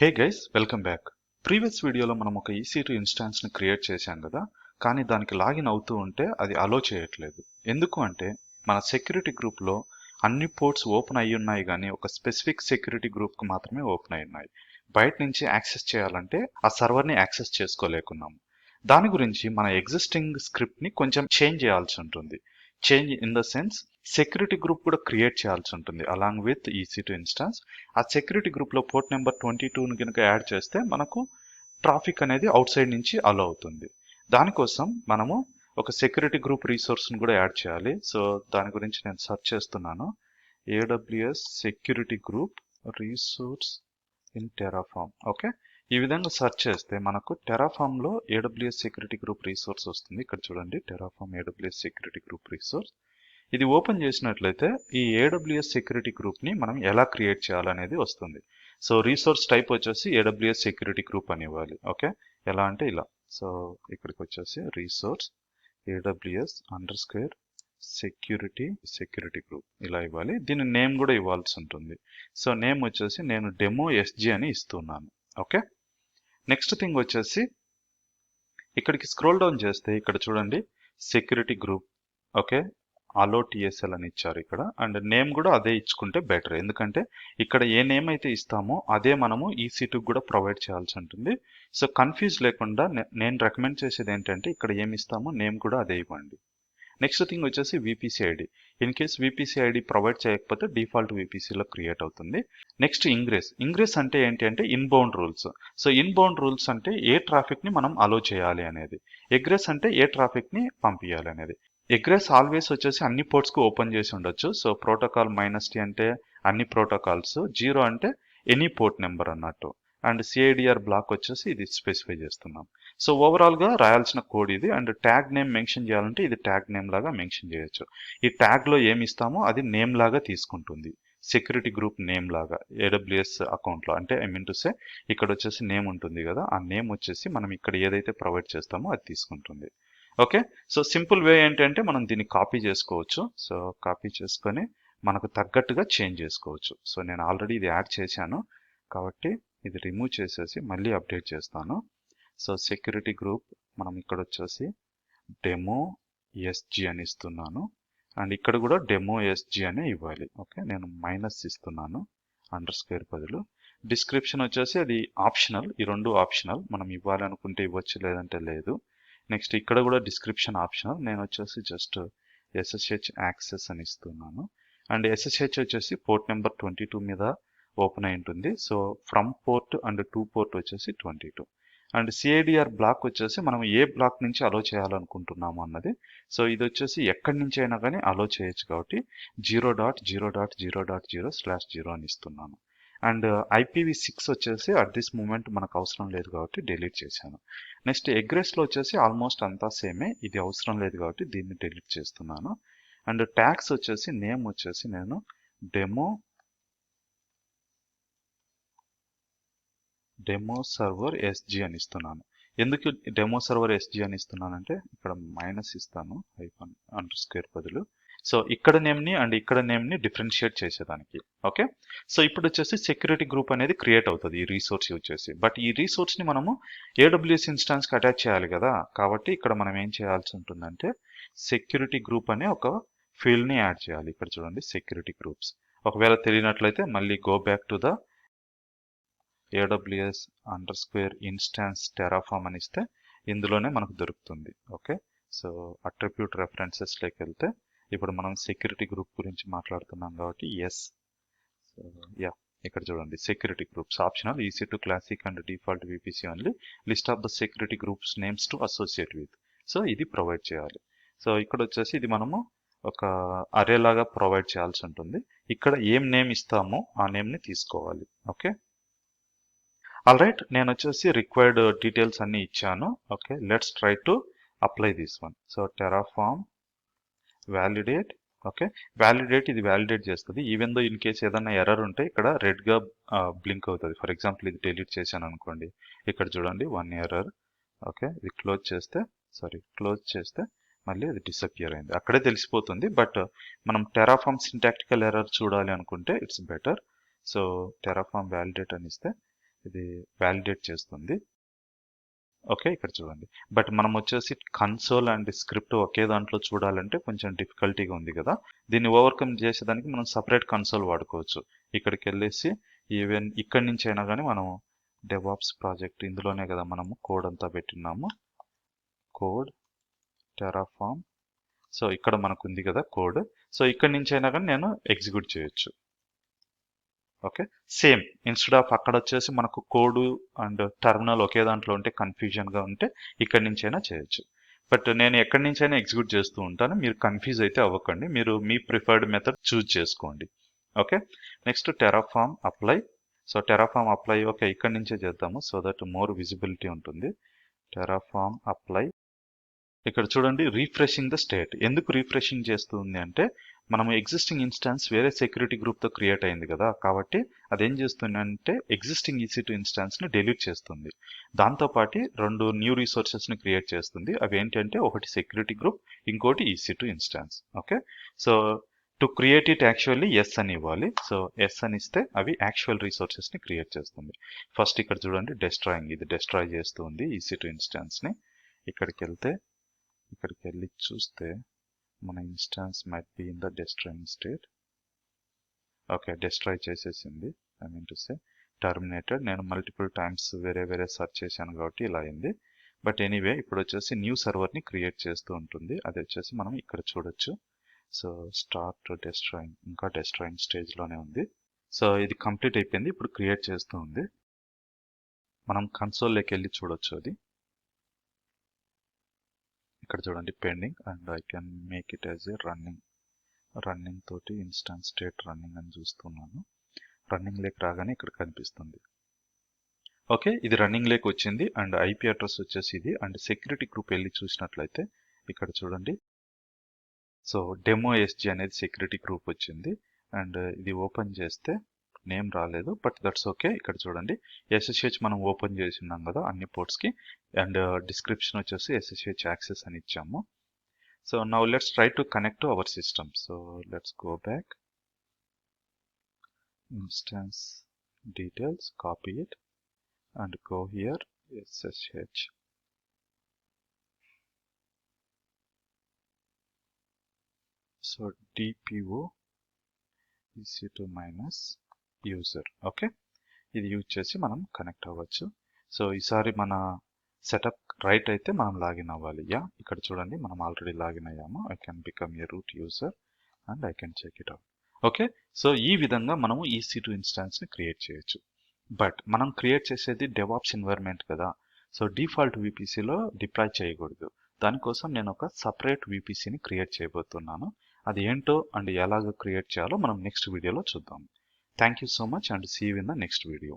Hey guys, welcome back. Previous వీడియోలో మనం ఒక EC2 ఇన్స్టాన్స్ ని క్రియేట్ చేశాం కదా, కానీ దానికి లాగిన్ అవుతూ ఉంటే అది అలో చేయట్లేదు. ఎందుకు అంటే మన సెక్యూరిటీ గ్రూప్లో అన్ని పోర్ట్స్ ఓపెన్ అయ్యి ఉన్నాయి, కానీ ఒక స్పెసిఫిక్ సెక్యూరిటీ గ్రూప్కి మాత్రమే ఓపెన్ అయి ఉన్నాయి. బయట నుంచి యాక్సెస్ చేయాలంటే ఆ సర్వర్ని యాక్సెస్ చేసుకోలేకున్నాము. దాని గురించి మన ఎగ్జిస్టింగ్ స్క్రిప్ట్ని కొంచెం చేంజ్ చేయాల్సి ఉంటుంది. Change in the sense security group కూడా క్రియేట్ చేయాల్సి ఉంటుంది అలాంగ్ విత్ EC2 ఇన్స్టాన్స్. ఆ సెక్యూరిటీ గ్రూప్లో పోర్ట్ నెంబర్ 22ని కనుక యాడ్ చేస్తే మనకు ట్రాఫిక్ అనేది అవుట్ సైడ్ నుంచి అలో అవుతుంది. దానికోసం మనము ఒక సెక్యూరిటీ గ్రూప్ రీసోర్స్ని కూడా యాడ్ చేయాలి. సో దాని గురించి నేను సెర్చ్ చేస్తున్నాను. AWS security group resource in Terraform. Okay, ఈ విధంగా సెర్చ్ చేస్తే మనకు టెరాఫార్మ్లో AWS సెక్యూరిటీ గ్రూప్ రీసోర్స్ వస్తుంది. ఇక్కడ చూడండి, Terraform AWS security group resource. ఇది ఓపెన్ చేసినట్లయితే ఈ AWS సెక్యూరిటీ గ్రూప్ని మనం ఎలా క్రియేట్ చేయాలనేది వస్తుంది. సో రీసోర్స్ టైప్ వచ్చేసి AWS సెక్యూరిటీ గ్రూప్ అని ఇవ్వాలి. ఓకే, ఎలా అంటే ఇలా. సో ఇక్కడికి వచ్చేసి రీసోర్స్ AWS _ సెక్యూరిటీ గ్రూప్ ఇలా ఇవ్వాలి. దీని నేమ్ కూడా ఇవ్వాల్సి ఉంటుంది. సో నేమ్ వచ్చేసి నేను డెమో SG అని ఇస్తున్నాను. ఓకే, నెక్స్ట్ థింగ్ వచ్చేసి ఇక్కడికి స్క్రోల్ డౌన్ చేస్తే ఇక్కడ చూడండి సెక్యూరిటీ గ్రూప్. ఓకే, అలో TSL అని ఇచ్చారు ఇక్కడ. అండ్ నేమ్ కూడా అదే ఇచ్చుకుంటే బెటర్, ఎందుకంటే ఇక్కడ ఏ నేమ్ అయితే ఇస్తామో అదే మనము EC2 కూడా ప్రొవైడ్ చేయాల్సి ఉంటుంది. సో కన్ఫ్యూజ్ లేకుండా నేను రికమెండ్ చేసేది ఏంటంటే ఇక్కడ ఏమి ఇస్తామో నేమ్ కూడా అదే ఇవ్వండి. నెక్స్ట్ థింగ్ వచ్చేసి VPC ID. In case VPC ID provide చేయకపోతే డిఫాల్ట్ VPCలో క్రియేట్ అవుతుంది. నెక్స్ట్ ఇంగ్రెస్ అంటే ఏంటి అంటే inbound rules. So inbound rules అంటే ఏ ట్రాఫిక్ని మనం అలో చేయాలి అనేది. ఎగ్రెస్ అంటే ఏ ట్రాఫిక్ని పంపించాలి అనేది. ఎగ్రెస్ ఆల్వేస్ వచ్చేసి అన్ని పోర్ట్స్కి ఓపెన్ చేసి ఉండొచ్చు. సో ప్రోటోకాల్ -T అంటే అన్ని ప్రోటోకాల్స్, 0 అంటే ఎనీ పోర్ట్ నెంబర్ అన్నట్టు. అండ్ CIDR బ్లాక్ వచ్చేసి ఇది స్పెసిఫై చేస్తున్నాం. సో ఓవరాల్గా రాయాల్సిన కోడ్ ఇది. అండ్ ట్యాగ్ నేమ్ మెన్షన్ చేయాలంటే ఇది ట్యాగ్ నేమ్ లాగా మెన్షన్ చేయొచ్చు. ఈ ట్యాగ్లో ఏమి ఇస్తామో అది నేమ్ లాగా తీసుకుంటుంది, సెక్యూరిటీ గ్రూప్ నేమ్ లాగా AWS అకౌంట్లో. అంటే ఐ మీన్ టు సే ఇక్కడ వచ్చేసి నేమ్ ఉంటుంది కదా, ఆ నేమ్ వచ్చేసి మనం ఇక్కడ ఏదైతే ప్రొవైడ్ చేస్తామో అది తీసుకుంటుంది. ఓకే, సో సింపుల్ వే ఏంటంటే మనం దీన్ని కాపీ చేసుకోవచ్చు. సో కాపీ చేసుకొని మనకు తగ్గట్టుగా చేంజ్ చేసుకోవచ్చు. సో నేను ఆల్రెడీ ఇది యాడ్ చేశాను కాబట్టి ఇది రిమూవ్ చేసేసి మళ్ళీ అప్డేట్ చేస్తాను. సో సెక్యూరిటీ గ్రూప్ మనం ఇక్కడ వచ్చేసి డెమో SG అని ఇస్తున్నాను. అండ్ ఇక్కడ కూడా డెమో SG అనే ఇవ్వాలి. ఓకే, నేను మైనస్ ఇస్తున్నాను _ బదులు. డిస్క్రిప్షన్ వచ్చేసి అది ఆప్షనల్, ఈ రెండు ఆప్షనల్. మనం ఇవ్వాలి అనుకుంటే ఇవ్వచ్చు, లేదంటే లేదు. నెక్స్ట్ ఇక్కడ కూడా డిస్క్రిప్షన్ ఆప్షనల్. నేను వచ్చేసి జస్ట్ SSH యాక్సెస్ అని ఇస్తున్నాను. అండ్ SSH వచ్చేసి పోర్ట్ నెంబర్ 22 మీద ఓపెన్ అయి ఉంటుంది. So from port and to port వచ్చేసి 22. అండ్ CIDR బ్లాక్ వచ్చేసి మనం ఏ బ్లాక్ నుంచి అలో చేయాలనుకుంటున్నాము అన్నది. సో ఇది వచ్చేసి ఎక్కడి నుంచి అయినా కానీ అలో చేయొచ్చు కాబట్టి 0.0.0.0/0 అని ఇస్తున్నాను. అండ్ IPv6 వచ్చేసి అట్ దిస్ మూమెంట్ మనకు అవసరం లేదు కాబట్టి డిలీట్ చేశాను. నెక్స్ట్ ఎగ్రెస్లో వచ్చేసి ఆల్మోస్ట్ అంతా సేమే, ఇది అవసరం లేదు కాబట్టి దీన్ని డిలీట్ చేస్తున్నాను. అండ్ ట్యాగ్స్ వచ్చేసి నేమ్ వచ్చేసి నేను డెమో సర్వర్ SG అని ఇస్తున్నాను. ఎందుకు డెమో సర్వర్ SG అని ఇస్తున్నానంటే ఇక్కడ మైనస్ ఇస్తాను _ బదులు. సో ఇక్కడ నేమ్ని అండ్ ఇక్కడ నేమ్ని డిఫరెన్షియేట్ చేసేదానికి. ఓకే, సో ఇప్పుడు వచ్చేసి సెక్యూరిటీ గ్రూప్ అనేది క్రియేట్ అవుతుంది ఈ రీసోర్స్ యూజ్ చేసి. బట్ ఈ రీసోర్స్ని మనము AWS ఇన్స్టాన్స్కి అటాచ్ చేయాలి కదా, కాబట్టి ఇక్కడ మనం ఏం చేయాల్సి ఉంటుందంటే సెక్యూరిటీ గ్రూప్ అనే ఒక ఫీల్డ్ని యాడ్ చేయాలి. ఇక్కడ చూడండి సెక్యూరిటీ గ్రూప్స్. ఒకవేళ తెలియనట్లయితే మళ్ళీ go back to the AWS _ instance Terraform అని ఇస్తే ఇందులోనే మనకు దొరుకుతుంది. ఓకే, సో అట్రిబ్యూట్ రెఫరెన్సెస్లోకి వెళ్తే ఇప్పుడు మనం సెక్యూరిటీ గ్రూప్ గురించి మాట్లాడుతున్నాం కాబట్టి ఇక్కడ చూడండి security groups optional, EC2 classic and default VPC only, list of the security groups names to associate with. So ఇది ప్రొవైడ్ చేయాలి. సో ఇక్కడ వచ్చేసి ఇది మనము ఒక అరే లాగా ప్రొవైడ్ చేయాల్సి ఉంటుంది. ఇక్కడ ఏం నేమ్ ఇస్తామో ఆ నేమ్ని తీసుకోవాలి. ఓకే, ఆల్ రైట్, నేను వచ్చేసి రిక్వైర్డ్ డీటెయిల్స్ అన్ని ఇచ్చాను. Okay, let's try to apply this one. So Terraform validate. Okay, validate ఇది వ్యాలిడేట్ చేస్తుంది. ఈవెన్ దో ఇన్ కేస్ ఏదైనా ఎర్రర్ ఉంటే ఇక్కడ రెడ్గా బ్లింక్ అవుతుంది. ఫర్ ఎగ్జాంపుల్ ఇది డిలీట్ చేశాను అనుకోండి, ఇక్కడ చూడండి 1 ఎర్రర్. ఓకే, ఇది క్లోజ్ చేస్తే మళ్ళీ అది డిసపియర్ అయింది, అక్కడే తెలిసిపోతుంది. బట్ మనం టెరాఫార్మ్ సింటాక్టికల్ ఎర్రర్ చూడాలి అనుకుంటే it's better. So Terraform validate అని ఇస్తే ఇది వ్యాలిడేట్ చేస్తుంది. ఓకే, ఇక్కడ చూడండి. బట్ మనం వచ్చేసి కన్సోల్ అండ్ స్క్రిప్ట్ ఒకే దాంట్లో చూడాలంటే కొంచెం డిఫికల్టీగా ఉంది కదా. దీన్ని ఓవర్కమ్ చేసేదానికి మనం సపరేట్ కన్సోల్ వాడుకోవచ్చు. ఇక్కడికి వెళ్ళేసి ఈవెన్ ఇక్కడి నుంచి అయినా కానీ మనం డెవాప్స్ ప్రాజెక్ట్ ఇందులోనే కదా మనము కోడ్ అంతా పెట్టినాము. Code Terraform. సో ఇక్కడ మనకు ఉంది కదా కోడ్. సో ఇక్కడి నుంచి అయినా కానీ నేను ఎగ్జిక్యూట్ చేయొచ్చు. ఓకే, సేమ్ ఇన్స్టెడ్ ఆఫ్ అక్కడ వచ్చేసి మనకు కోడ్ అండ్ టర్మినల్ ఒకే దాంట్లో ఉంటే కన్ఫ్యూజన్గా ఉంటే ఇక్కడి నుంచి అయినా చేయొచ్చు. బట్ నేను ఎక్కడి నుంచి అయినా ఎగ్జిక్యూట్ చేస్తూ ఉంటాను. మీరు కన్ఫ్యూజ్ అయితే అవ్వకండి. మీరు మీ ప్రిఫర్డ్ మెథడ్ చూజ్ చేసుకోండి. Okay, next Terraform apply. So Terraform apply okay ఇక్కడి నుంచే చేద్దాము సో దట్ మోర్ విజిబిలిటీ ఉంటుంది. Terraform apply. ఇక్కడ చూడండి రీఫ్రెషింగ్ ద స్టేట్. ఎందుకు రీఫ్రెషింగ్ చేస్తుంది అంటే మనం ఎగ్జిస్టింగ్ ఇన్స్టాన్స్ వేరే సెక్యూరిటీ గ్రూప్తో క్రియేట్ అయింది కదా, కాబట్టి అదేం చేస్తుందంటే ఎగ్జిస్టింగ్ EC2 ఇన్స్టాన్స్ని డెలీట్ చేస్తుంది. దాంతోపాటు 2 న్యూ రిసోర్సెస్ని క్రియేట్ చేస్తుంది. అవి ఏంటంటే ఒకటి సెక్యూరిటీ గ్రూప్, ఇంకోటి EC2 instance. Okay, so to create it actually yes అని ఇవ్వాలి. సో ఎస్ అని ఇస్తే అవి యాక్చువల్ రిసోర్సెస్ని క్రియేట్ చేస్తుంది. ఫస్ట్ ఇక్కడ చూడండి డెస్ట్రాయింగ్, ఇది డెస్ట్రాయ్ చేస్తుంది EC2 ఇన్స్టాన్స్ని. ఇక్కడికి వెళ్ళి చూస్తే మన instance might be in the destroying state. Okay, destroy చేసేసింది. I mean to say terminated. నేను మల్టిపుల్ టైమ్స్ వేరే సెర్చ్ చేశాను కాబట్టి ఇలా అయింది. బట్ ఎనీవే ఇప్పుడు వచ్చేసి న్యూ సర్వర్ని క్రియేట్ చేస్తూ ఉంటుంది. అది వచ్చేసి మనం ఇక్కడ చూడొచ్చు. సో స్టార్ట్ డెస్ట్రాయింగ్, ఇంకా డెస్ట్రాయింగ్ స్టేజ్లోనే ఉంది. సో ఇది కంప్లీట్ అయిపోయింది. ఇప్పుడు క్రియేట్ చేస్తూ ఉంది. మనం కన్సోల్లోకి వెళ్ళి చూడొచ్చు. అది ఇక్కడ చూడండి pending and I can make it as a running తోటి ఇన్స్టాన్స్ స్టేట్ రన్నింగ్ అని చూస్తున్నాను. రన్నింగ్ లేక్ రాగానే ఇక్కడ కనిపిస్తుంది. ఓకే, ఇది రన్నింగ్ లేక్ వచ్చింది అండ్ IP అడ్రస్ వచ్చేసి ఇది. అండ్ సెక్యూరిటీ గ్రూప్ వెళ్ళి చూసినట్లయితే ఇక్కడ చూడండి. సో డెమో SG అనేది సెక్యూరిటీ గ్రూప్ వచ్చింది. అండ్ ఇది ఓపెన్ చేస్తే నేమ్ రాలేదు, బట్ దట్స్ ఓకే. ఇక్కడ చూడండి SSH మనం ఓపెన్ చేసి ఉన్నాం కదా అన్ని పోర్ట్స్కి. అండ్ డిస్క్రిప్షన్ వచ్చేసి SSH యాక్సెస్ అని ఇచ్చాము. So now let's try to connect to our system. So let's go back, instance details, copy it and go here SSH. So DPO EC2 minus user. Okay, ఇది use చేసి మనం connect అవ్వచ్చు. So ఈసారి మన setup right అయితే మనం login అవ్వాలి. ఇక్కడ చూడండి మనం ఆల్రెడీ లాగిన్ అయ్యాము. I can become a root user and I can check it out. Okay, so ఈ విధంగా మనము EC2 ఇన్స్టాన్స్ని క్రియేట్ చేయొచ్చు. బట్ మనం క్రియేట్ చేసేది డెవాప్స్ ఎన్వైర్న్మెంట్ కదా. సో డిఫాల్ట్ VPCలో డిప్లాయ్ చేయకూడదు. దానికోసం నేను ఒక సపరేట్ VPCని క్రియేట్ చేయబోతున్నాను. అది ఏంటో అండ్ ఎలాగ క్రియేట్ చేయాలో మనం నెక్స్ట్ వీడియోలో చూద్దాం. Thank you so much and see you in the next video.